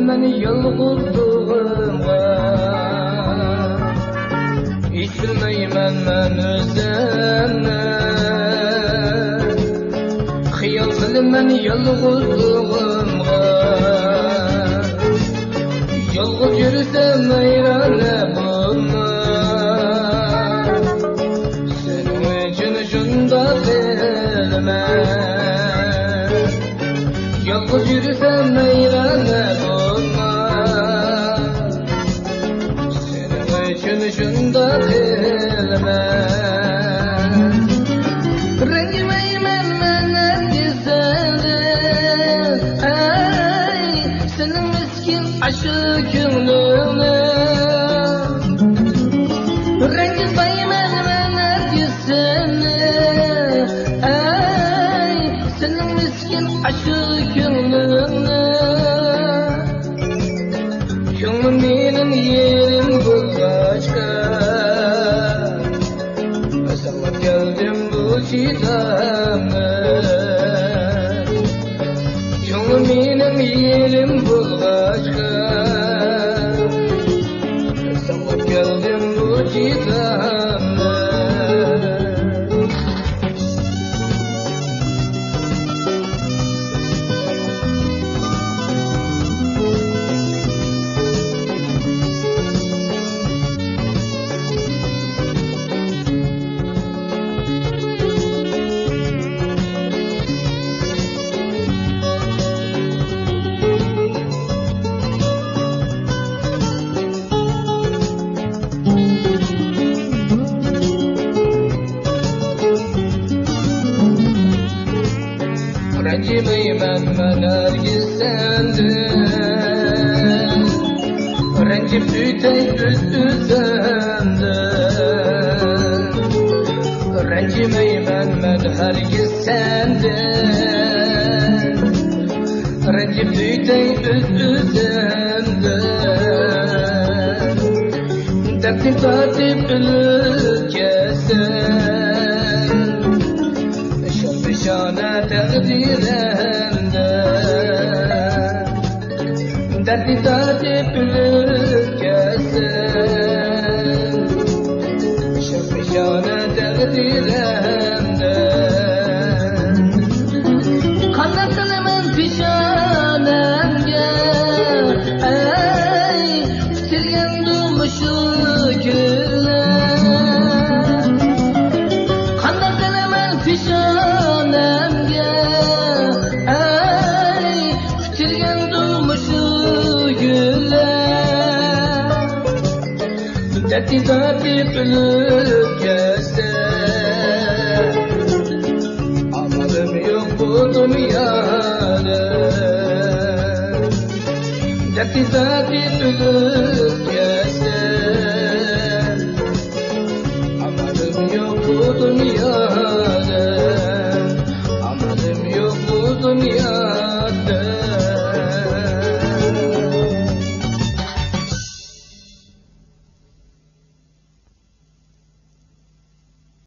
men yolg'izlig'imga hech bilmayman men o'zimni xiyol qilaman yolg'izlig'imga yolg'iz yursam mayrona bo'lma sening uchun shundoq qilaman yolg'iz yursam mayrona bo'lma sening uchun shundoq qilaman ranjimayman men nargizadan ay sening miskin ashu ko'nglimni ranjimayman men nargizadan ay sening miskin ashu ko'nglimni ko'nglim mening yerim bo'lg'achqa sanab keldim bu chidamni ko'nglim mening yerim bo'lg'achqa sanab keldim bu chidamni ranjimayman men hargiz sendan ranjib o'tay o'zimdan ranjimayman men hargiz sendan ranjib o'tay o'zimdan darding tatib o'lkasan shona taqdiranda derdi tatib o'lkasan shona taqdiranda qanday qilaman peshonamga ay kutilgandim shu kunlar qanday qilaman peshonamga ay kutilgandim shu kunlar derdi tatib o'lkasan amalim yo'q bu dunyoda derdi tatib